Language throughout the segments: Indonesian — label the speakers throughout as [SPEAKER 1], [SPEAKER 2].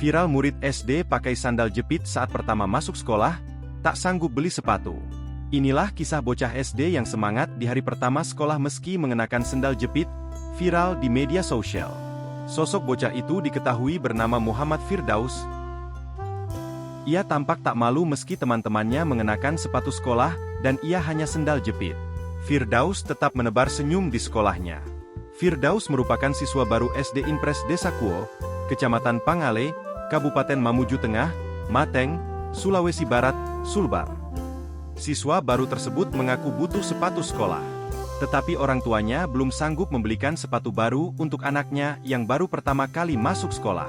[SPEAKER 1] Viral murid SD pakai sandal jepit saat pertama masuk sekolah, tak sanggup beli sepatu. Inilah kisah bocah SD yang semangat di hari pertama sekolah meski mengenakan sandal jepit, viral di media sosial. Sosok bocah itu diketahui bernama Muhammad Firdaus. Ia tampak tak malu meski teman-temannya mengenakan sepatu sekolah, dan ia hanya sandal jepit. Firdaus tetap menebar senyum di sekolahnya. Firdaus merupakan siswa baru SD Impres Desa Kuo, Kecamatan Pangale, Kabupaten Mamuju Tengah, Mateng, Sulawesi Barat, Sulbar. Siswa baru tersebut mengaku butuh sepatu sekolah. Tetapi orang tuanya belum sanggup membelikan sepatu baru untuk anaknya yang baru pertama kali masuk sekolah.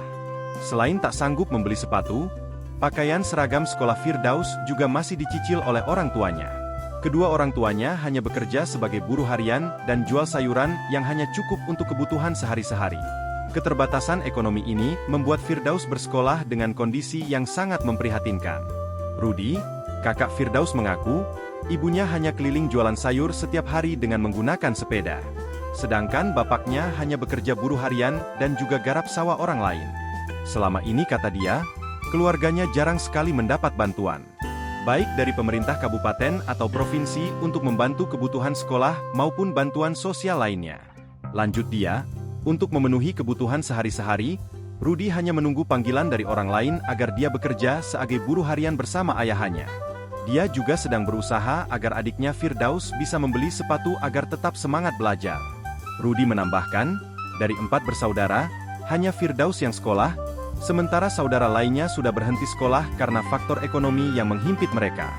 [SPEAKER 1] Selain tak sanggup membeli sepatu, pakaian seragam sekolah Firdaus juga masih dicicil oleh orang tuanya. Kedua orang tuanya hanya bekerja sebagai buruh harian dan jual sayuran yang hanya cukup untuk kebutuhan sehari-hari. Keterbatasan ekonomi ini membuat Firdaus bersekolah dengan kondisi yang sangat memprihatinkan. Rudi, kakak Firdaus mengaku, ibunya hanya keliling jualan sayur setiap hari dengan menggunakan sepeda. Sedangkan bapaknya hanya bekerja buruh harian dan juga garap sawah orang lain. Selama ini, kata dia, keluarganya jarang sekali mendapat bantuan, baik dari pemerintah kabupaten atau provinsi untuk membantu kebutuhan sekolah maupun bantuan sosial lainnya. Lanjut dia, untuk memenuhi kebutuhan sehari-hari, Rudi hanya menunggu panggilan dari orang lain agar dia bekerja sebagai buruh harian bersama ayahnya. Dia juga sedang berusaha agar adiknya Firdaus bisa membeli sepatu agar tetap semangat belajar. Rudi menambahkan, dari 4 bersaudara, hanya Firdaus yang sekolah, sementara saudara lainnya sudah berhenti sekolah karena faktor ekonomi yang menghimpit mereka.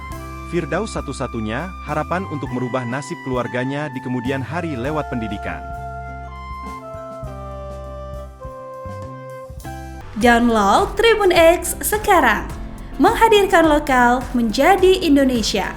[SPEAKER 1] Firdaus satu-satunya harapan untuk merubah nasib keluarganya di kemudian hari lewat pendidikan.
[SPEAKER 2] Download Tribun X sekarang, menghadirkan lokal menjadi Indonesia.